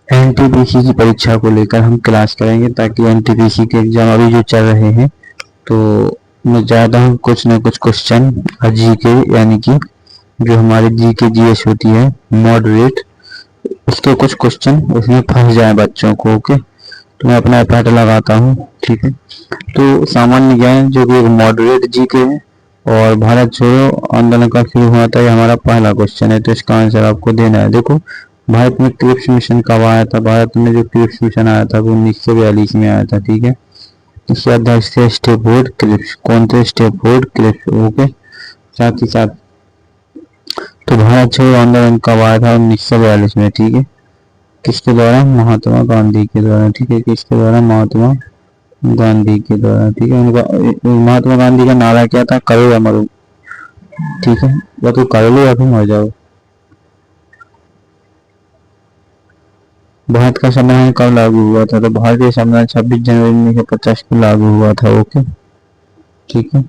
NTPC की परीक्षा को लेकर हम क्लास करेंगे, ताकि एनटीपीसी के एग्जाम अभी जो चल रहे हैं तो मैं ज़्यादा कुछ न कुछ क्वेश्चन जीके यानी कि जो हमारी जीके जीएस होती है मॉडरेट, उसके कुछ क्वेश्चन उसमें फंस जाए बच्चों को। ओके, तो मैं अपना एफर्ट लगाता हूँ। ठीक है, तो सामान्य ज्ञान जो कि एक मॉडरेट जीके है और भारत छोड़ो आंदोलन का शुरू हुआ था, ये हमारा पहला क्वेश्चन है, तो इसका आंसर आपको देना है। देखो, भारत में क्रिप्स मिशन कब आया था? भारत में जो क्रिप्स मिशन आया था वो 1942 में आया था। ठीक है, इसके अध्यक्ष थे स्टेफोर्ड क्रिप्स। कौन थे? Stafford Cripps. ओके, साथ ही साथ तो भारत छोड़ो आंदोलन कब आया था? 1942 में। ठीक है, किसके द्वारा? महात्मा गांधी के द्वारा। ठीक है, किसके द्वारा? महात्मा गांधी के द्वारा। ठीक है, उनका महात्मा गांधी का नारा क्या था? करो या मरो। ठीक है, या तो कर लो या फिर मर जाओ। भारत का संविधान कब लागू हुआ था? तो भारतीय संविधान 26 जनवरी 1950 को लागू हुआ था। ओके, ठीक है।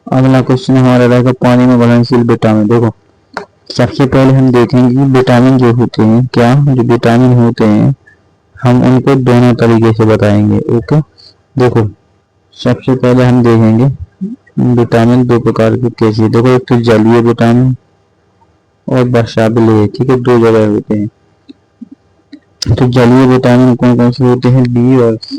अगला क्वेश्चन हमारा रहेगा पानी में घुलनशील विटामिन। देखो, सबसे पहले हम देखेंगे कि विटामिन जो होते हैं, क्या जो विटामिन होते हैं हम उनको दोनों तरीके से बताएंगे। ओके, देखो सबसे पहले हम देखेंगे विटामिन दो प्रकार के कैसे। देखो, एक तो जलीय विटामिन और वर्षाबिलीय। ठीक है, दो जगह होते हैं। तो जलीय विटामिन कौन कौन से होते हैं? बी और सी।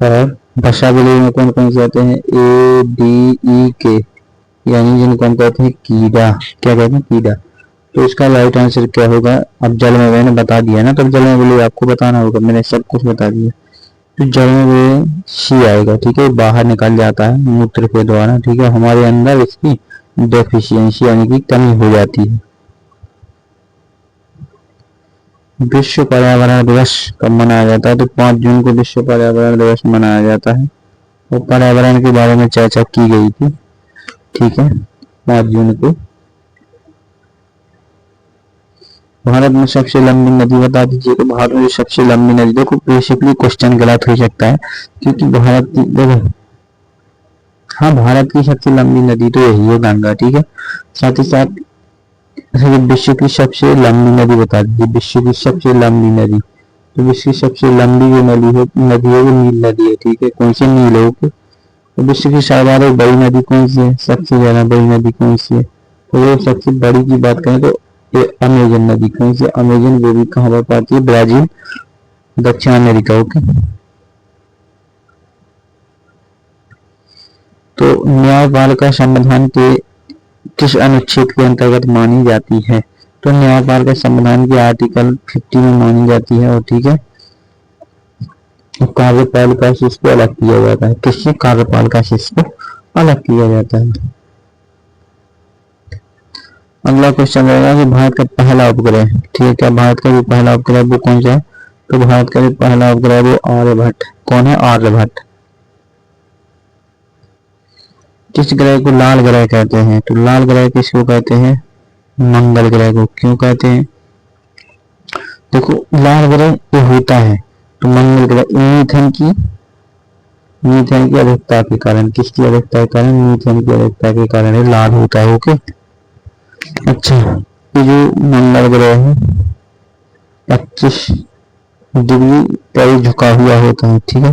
और वर्षाबिलीय में कौन कौन से आते हैं? ए डी ई के, यानी जिनको हम कहते हैं कीड़ा। क्या कहते हैं? कीड़ा। तो इसका राइट आंसर क्या होगा? अब जल में मैंने बता दिया ना, तो जल में बोले आपको बताना होगा, मैंने सब कुछ बता दिया। तो जल में सी आएगा। ठीक है, बाहर निकल जाता है मूत्र के द्वारा। ठीक है, हमारे अंदर इसकी डेफिशिएंसी यानी कि कमी हो जाती है। विश्व पर्यावरण दिवस कब मनाया जाता है? तो 5 जून को विश्व पर्यावरण दिवस मनाया जाता है और पर्यावरण के बारे में चर्चा की गई थी। ठीक है, 5 जून को। भारत में सबसे लंबी नदी बता दीजिए। तो भारत में सबसे लंबी नदी, देखो बेसिकली क्वेश्चन गलत हो सकता है क्योंकि भारत की, देखो हाँ भारत की सबसे लंबी नदी तो यही है, गंगा। ठीक है, साथ ही साथ विश्व की सबसे लंबी नदी बता दीजिए। विश्व की सबसे लंबी नदी, तो विश्व की सबसे लंबी जो नदी है वो नील नदी है। ठीक है, कौन सी? नील है। ओके, तो विश्व की सर्वाधिक बड़ी नदी कौन सी है? सबसे ज्यादा बड़ी नदी कौन सी है? तो वो सबसे बड़ी की बात करें तो ये अमेजन नदी। कौन सी? अमेजन। वो भी कहाँ पर पाती है? ब्राजील, दक्षिण अमेरिका। ओके, तो न्यायपालिका संविधान के किस अनुच्छेद के अंतर्गत मानी जाती है? तो न्यायपालिका संविधान के आर्टिकल 50 में मानी जाती है। और ठीक है, कार्यपालिका से इसको अलग किया जाता है। किससे? कार्यपालिका से इसको अलग किया जाता है। अगला क्वेश्चन रहेगा कि भारत का पहला उपग्रह। ठीक है, क्या भारत का जो पहला उपग्रह वो कौन सा है? तो भारत का जो पहला उपग्रह वो आर्यभट्ट। कौन है? आर्यभट्ट। किस ग्रह को लाल ग्रह कहते हैं? तो लाल ग्रह किसको कहते हैं? मंगल ग्रह को। क्यों कहते हैं? देखो, लाल ग्रह जो होता है तो मंगल ग्रह मीथेन की अधिकता के कारण। किसकी अधिकता के कारण? मीथेन की अधिकता के कारण ये लाल होता है। ओके, अच्छा, ये जो मंगल ग्रह है 25 डिग्री पर झुका हुआ होता है। ठीक है,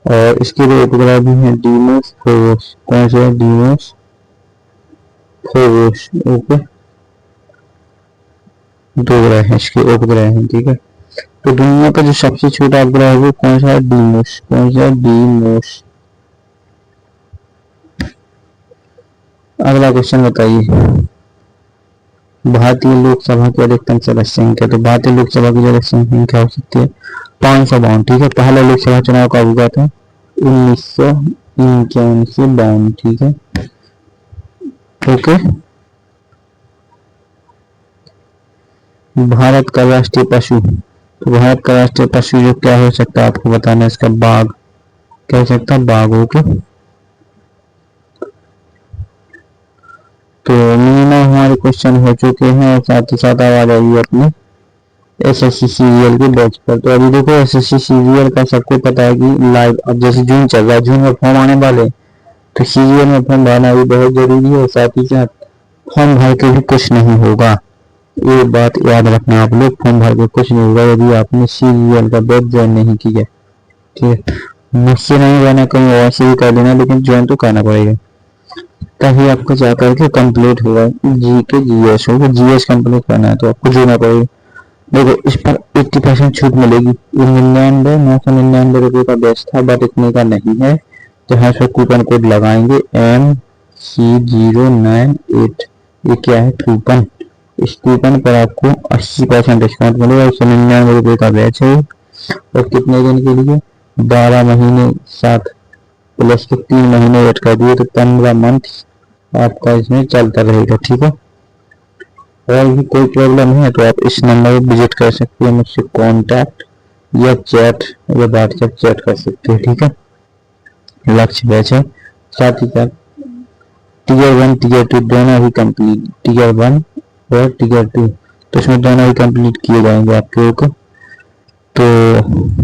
और इसके जो उपग्रह भी हैं डीमोस, फोबोस। कौन से? Deimos, Phobos. ओके, दो ग्रह हैं इसके उपग्रह हैं। ठीक है, तो दुनिया का जो सबसे छोटा उपग्रह है वो कौन सा है? डीमोस। कौन सा? डीमोस। अगला क्वेश्चन बताइए, भारतीय लोकसभा की अधिकतम सदस्य संख्या। तो भारतीय लोकसभा की अधिकतम संख्या हो सकती है 552। ठीक है, पहला लोकसभा चुनाव कब हुआ था? 1951 से 52। ठीक है, ओके। भारत का राष्ट्रीय पशु। तो भारत का राष्ट्रीय पशु जो क्या हो सकता है आपको बताना है इसका? बाघ। क्या हो सकता है? बाघ। ओके, तो मिनिमम हमारे क्वेश्चन हो चुके हैं और साथ ही साथ आ जाइए अपने एसएससी सीरियल के बैच पर। तो अभी देखो एसएससी सीरियल का सबको पता है कि लाइव अब जैसे जून चल रहा है, जून में फॉर्म आने वाले, तो सीजीएल में फॉर्म भरना भी बहुत जरूरी है, साथ ही साथ फॉर्म भर के भी कुछ नहीं होगा, ये बात याद रखना आप लोग। फॉर्म भर के कुछ नहीं होगा यदि आपने सीजीएल का बैच ज्वाइन नहीं किया, ठीक है। मुझसे नहीं रहना, कहीं और से भी कर लेना, लेकिन ज्वाइन तो करना पड़ेगा, तभी आपको जा करके कंप्लीट होगा। जी के जीएस होगा, जीएस कंप्लीट करना है तो आपको जुड़ना पड़ेगा। देखो इस पर 80% छूट मिलेगी। 99,999 रुपये का बैच था, बट इतने का नहीं है, तो यहाँ पर कूपन कोड लगाएंगे MC098। ये क्या है? कूपन। इस कूपन पर आपको 80% डिस्काउंट मिलेगा। 199 रुपये का बैच है और कितने दिन के लिए? 12 महीने, 7 प्लस के 3 महीने वेट कर दिए तो 15 मंथ आपका इसमें चलता रहेगा, ठीक है। और भी कोई प्रॉब्लम है तो आप इस नंबर पर विजिट कर सकते हैं, मुझसे कॉन्टैक्ट या चैट या व्हाट्सएप चैट कर सकते हैं, ठीक है। लक्ष्य बैच है, साथ ही साथ टीयर 1 टीयर 2 दोनों ही कंप्लीट, टीयर 1 और टीयर 2, तो इसमें दोनों ही कंप्लीट किए जाएंगे आप लोगों को। तो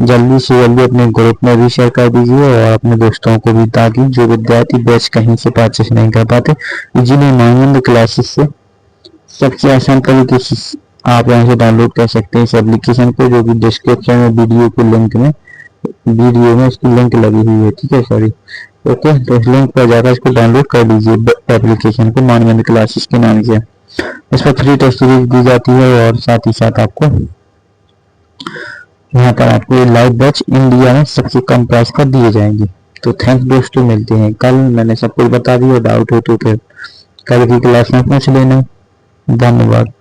जल्दी से जल्दी अपने ग्रुप में भी शेयर कर दीजिए और अपने दोस्तों को भी, ताकि जो विद्यार्थी बैच कहीं से परचेस नहीं कर पाते, इजीली माइंड क्लासेस से सबसे आसान तरीके से आप यहाँ से डाउनलोड कर सकते हैं इस एप्लीकेशन को, जो कि डिस्क्रिप्शन में वीडियो में इसकी लिंक लगी हुई है, ठीक है। सॉरी, ओके, तो इस लिंक पर जाकर इसको डाउनलोड कर लीजिए एप्लीकेशन को, मानवेंद्र क्लासेस के नाम से। इस पर फ्री टेस्ट सीरीज दी जाती है और साथ ही साथ आपको यहाँ पर आपको लाइव बैच इंडिया में सबसे कम प्राइस पर दिए जाएंगे। तो थैंक्स दोस्तों, मिलते हैं कल। मैंने सब कुछ बता दिया, डाउट हो तो फिर कल की क्लास में पूछ लेना। धन्यवाद।